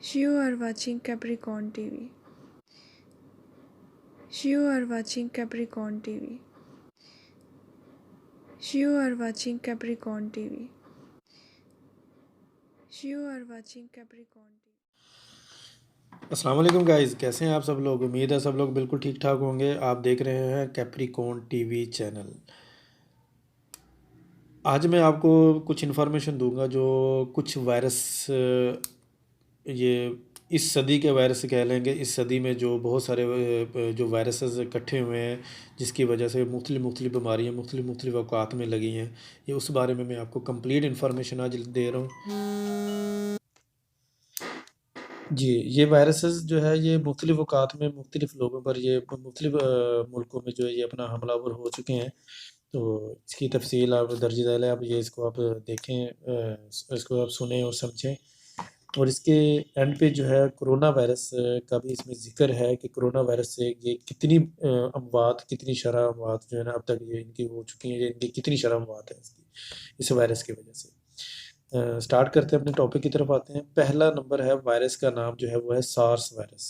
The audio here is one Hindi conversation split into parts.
You are watching Capricorn TV. You are watching Capricorn TV. You are watching Capricorn TV. You are watching Capricorn TV. अस्सलाम वालेकुम गाइस, कैसे हैं आप सब लोग। उम्मीद है सब लोग बिल्कुल ठीक ठाक होंगे। आप देख रहे हैं कैप्रिकॉन टीवी चैनल। आज मैं आपको कुछ इन्फॉर्मेशन दूंगा जो कुछ वायरस ये इस सदी के वायरस कह लेंगे। इस सदी में जो बहुत सारे जो वायरसेस इकट्ठे हुए हैं, जिसकी वजह से मुख्तलिफ़ मुख्तलिफ़ बीमारियाँ मुख्तलिफ़ अवकात में लगी हैं, ये उस बारे में मैं आपको कंप्लीट इन्फॉर्मेशन आज दे रहा हूँ। जी, ये वायरसेस जो है ये मुख्तलिफ़ औक़ात में मुख्तलिफ़ लोगों पर ये मुख्तलिफ़ मुल्कों में जो है ये अपना हमलावर हो चुके हैं। तो इसकी तफ़सील आप दर्ज झैल है, आप ये इसको आप देखें, इसको आप सुनें और समझें। और इसके एंड पे जो है कोरोना वायरस का भी इसमें ज़िक्र है कि कोरोना वायरस से ये कितनी अमवात, कितनी शरह अमवात जो है ना अब तक ये इनकी हो चुकी हैं, ये इनकी कितनी शरह अमवात है इसकी, इस वायरस की वजह से। स्टार्ट करते हैं, अपने टॉपिक की तरफ आते हैं। पहला नंबर है वायरस का नाम जो है वो है सार्स वायरस।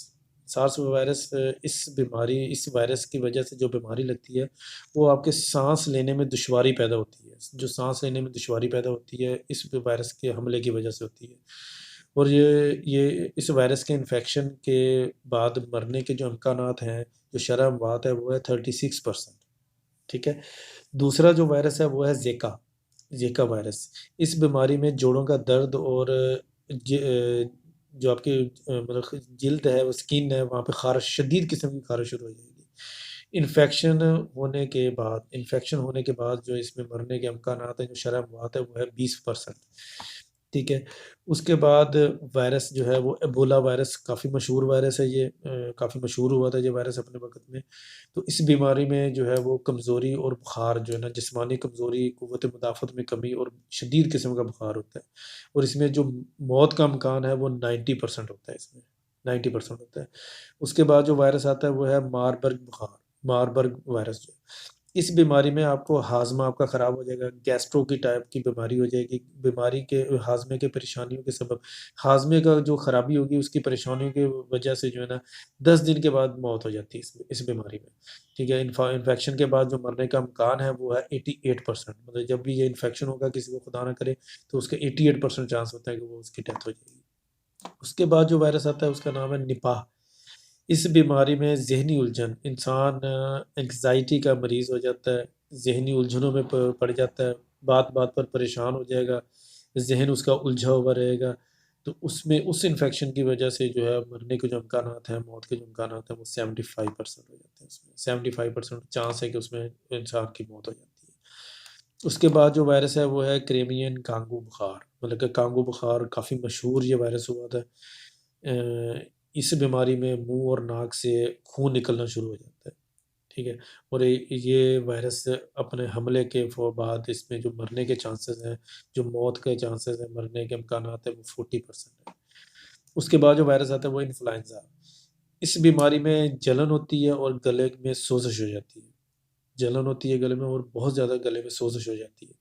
सार्स वायरस इस वायरस की वजह से जो बीमारी लगती है वो आपके सांस लेने में दुश्वारी पैदा होती है। जो सांस लेने में दुश्वारी पैदा होती है इस वायरस के हमले की वजह से होती है। और ये इस वायरस के इन्फेक्शन के बाद मरने के जो इम्कानात हैं, जो शरह अमवात है वो है 36%। ठीक है। दूसरा जो वायरस है वो है ज़िका वायरस। इस बीमारी में जोड़ों का दर्द और जो आपकी मतलब जिल्द है, वो स्किन है, वहाँ पे ख़ारिश, शदीद किस्म की ख़ारिश शुरू हो जाएगी। इन्फेक्शन होने के बाद जो इसमें मरने के इम्कानात हैं, जो शरह अमवात है, वो है 20%। ठीक है। उसके बाद वायरस जो है वो एबोला वायरस, काफ़ी मशहूर वायरस है ये, काफ़ी मशहूर हुआ था ये वायरस अपने वक़्त में। तो इस बीमारी में जो है वो कमज़ोरी और बुखार जो है ना, जिस्मानी कमज़ोरी, क़ुव्वत मुदाफ़त में कमी और शदीद किस्म का बुखार होता है। और इसमें जो मौत का इम्कान है वो 90% होता है इसमें, 90% होता है। उसके बाद जो वायरस आता है वो है मारबर्ग वायरस जो है। इस बीमारी में आपको हाज़मा आपका ख़राब हो जाएगा, गैस्ट्रो की टाइप की बीमारी हो जाएगी। बीमारी के हाज़मे के परेशानियों के सबब हाज़मे का जो ख़राबी होगी उसकी परेशानियों की वजह से जो है ना 10 दिन के बाद मौत हो जाती है इस बीमारी में। ठीक है। इन्फेक्शन के बाद जो मरने का इम्कान है वो है 88%। मतलब जब भी ये इन्फेक्शन होगा किसी को, खुदा ना करे, तो उसके 88% चांस होता है कि वो उसकी डेथ हो जाएगी। उसके बाद जो वायरस आता है उसका नाम है निपाह। इस बीमारी में ज़हनी उलझन, इंसान एंग्ज़ायटी का मरीज़ हो जाता है, ज़हनी उलझनों में प पड़ जाता है, बात-बात पर परेशान हो जाएगा, ज़हन उसका उलझा हुआ रहेगा। तो उसमें उस इन्फेक्शन की वजह से जो है मरने के जो इम्कानात हैं, मौत के जो इम्कानात हैं, वो 75% हो जाते हैं उसमें। 75% चांस है कि उसमें इंसान की मौत हो जाती है। उसके बाद जो वायरस है वो है क्रेमियन कांगू बुखार। मतलब कि कांगू बुखार काफ़ी मशहूर ये वायरस हुआ था। इस बीमारी में मुँह और नाक से खून निकलना शुरू हो जाता है। ठीक है। और ये वायरस अपने हमले के बाद इसमें जो मरने के चांसेस हैं, जो मौत के चांसेस हैं, मरने के इम्कानात हैं, वो 40% है। उसके बाद जो वायरस आता है वो इन्फ्लुएंज़ा। इस बीमारी में जलन होती है और गले में सोज़श हो जाती है। जलन होती है गले में और बहुत ज़्यादा गले में सोज़श हो जाती है।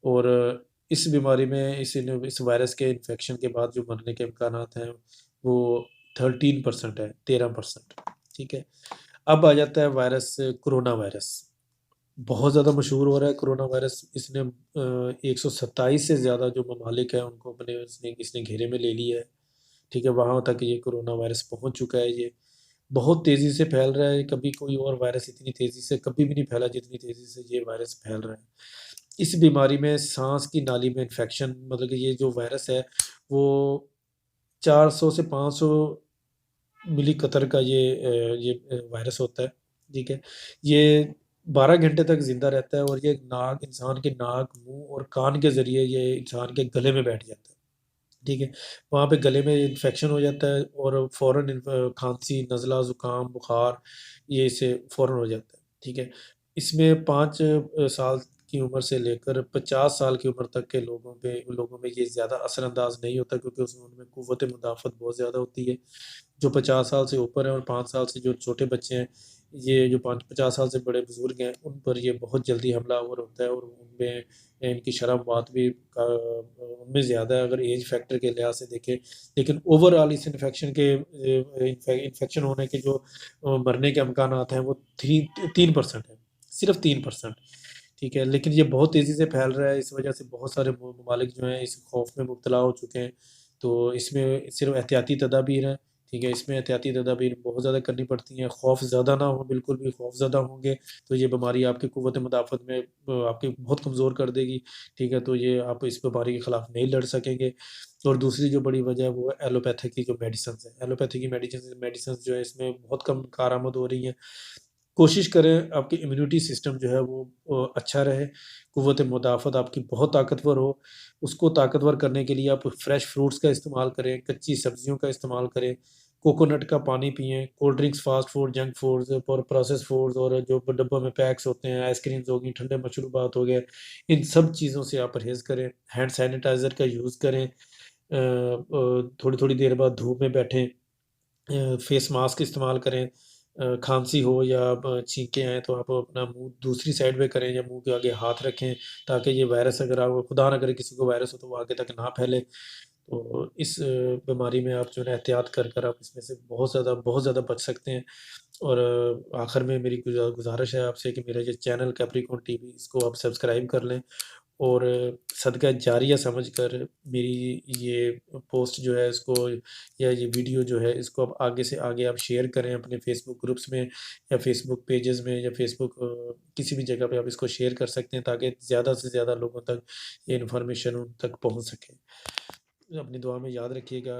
और इस बीमारी में इस वायरस के इन्फेक्शन के बाद जो मरने के इम्कानात हैं वो 13% है, 13%। ठीक है। अब आ जाता है वायरस, कोरोना वायरस। बहुत ज़्यादा मशहूर हो रहा है कोरोना वायरस। इसने 127 से ज़्यादा जो ममालिक हैं उनको अपने इसने घेरे में ले लिया है। ठीक है। वहाँ तक ये कोरोना वायरस पहुँच चुका है। ये बहुत तेज़ी से फैल रहा है। कभी कोई और वायरस इतनी तेज़ी से कभी भी नहीं फैला जितनी तेज़ी से ये वायरस फैल रहा है। इस बीमारी में साँस की नाली में इन्फेक्शन, मतलब कि ये जो वायरस है वो 400 से 500 मिली कतर का ये वायरस होता है। ठीक है। ये 12 घंटे तक ज़िंदा रहता है और ये इंसान के नाक, मुँह और कान के ज़रिए ये इंसान के गले में बैठ जाता है। ठीक है। वहाँ पे गले में इन्फेक्शन हो जाता है और फ़ौरन खाँसी, नज़ला, ज़ुकाम, बुखार ये इससे फ़ौरन हो जाता है। ठीक है। इसमें 5 साल की उम्र से लेकर 50 साल की उम्र तक के लोगों में ये ज़्यादा असरअंदाज नहीं होता, क्योंकि उसमें उनमें क़ुव्वत मुदाफ़त बहुत ज़्यादा होती है। जो 50 साल से ऊपर हैं और 5 साल से जो छोटे बच्चे हैं, ये जो 50 साल से बड़े बुज़ुर्ग हैं, उन पर ये बहुत जल्दी हमलावर होता है और उनमें इनकी शरह-व-बात भी उनमें ज़्यादा है अगर ऐज फैक्टर के लिहाज़ से देखें। लेकिन ओवरऑल इस इन्फेक्शन होने के जो मरने के अमकानात हैं, वो 3% हैं, सिर्फ़ 3%। ठीक है, लेकिन ये बहुत तेज़ी से फैल रहा है, इस वजह से बहुत सारे ममालिक जो हैं, इस खौफ़ में मुब्तला हो चुके हैं। तो इसमें सिर्फ़ एहतियाती तदाबीर हैं, ठीक है? इसमें एहतियाती तदाबीर बहुत ज़्यादा करनी पड़ती हैं। खौफ़ ज़्यादा ना हो, बिल्कुल भी खौफ़ ज़्यादा होंगे, तो ये बीमारी आपकी क़ुव्वत मुदाफ़त में आपकी बहुत कमज़ोर कर देगी, ठीक है? तो ये आप इस बीमारी के ख़िलाफ़ नहीं लड़ सकेंगे। और दूसरी जो बड़ी वजह है, वो है एलोपैथी की जो मेडिसिन्स हैं। एलोपैथी की मेडिसिन्स जो है, इसमें बहुत कम कारआमद हो रही हैं। कोशिश करें आपकी इम्यूनिटी सिस्टम जो है वो अच्छा रहे, क़ुव्वत मुदाफ़त आपकी बहुत ताकतवर हो। उसको ताकतवर करने के लिए आप फ्रेश फ्रूट्स का इस्तेमाल करें, कच्ची सब्ज़ियों का इस्तेमाल करें, कोकोनट का पानी पिएँ, cold drinks, fast food, junk foods और प्रोसेस्ड फूड्स और जो डब्बों में पैक्स होते हैं, आइसक्रीम्स हो गई, ठंडे मशरूबात हो गए, इन सब चीज़ों से आप परहेज़ करें। हैंड सैनिटाइज़र का यूज़ करें। थोड़ी-थोड़ी देर बाद धूप में बैठें। फेस मास्क इस्तेमाल करें। खाँसी हो या छींकें आएँ तो आप अपना मुँह दूसरी साइड पे करें या मुँह के आगे हाथ रखें, ताकि ये वायरस अगर आप खुदा ना करे किसी को वायरस हो तो वो आगे तक ना फैले। तो इस बीमारी में आप जो है ना एहतियात कर आप इसमें से बहुत ज़्यादा बच सकते हैं। और आखिर में मेरी गुज़ारिश है आपसे कि मेरा ये चैनल कैप्रिकॉन टीवी इसको आप सब्सक्राइब कर लें और सदका जारिया समझकर मेरी ये पोस्ट जो है इसको या ये वीडियो जो है इसको आप आगे से आगे आप शेयर करें अपने फ़ेसबुक ग्रुप्स में या फ़ेसबुक पेजेज़ में या फ़ेसबुक किसी भी जगह पे आप इसको शेयर कर सकते हैं, ताकि ज़्यादा से ज़्यादा लोगों तक ये इन्फॉर्मेशन उन तक पहुँच सके। अपनी दुआ में याद रखिएगा।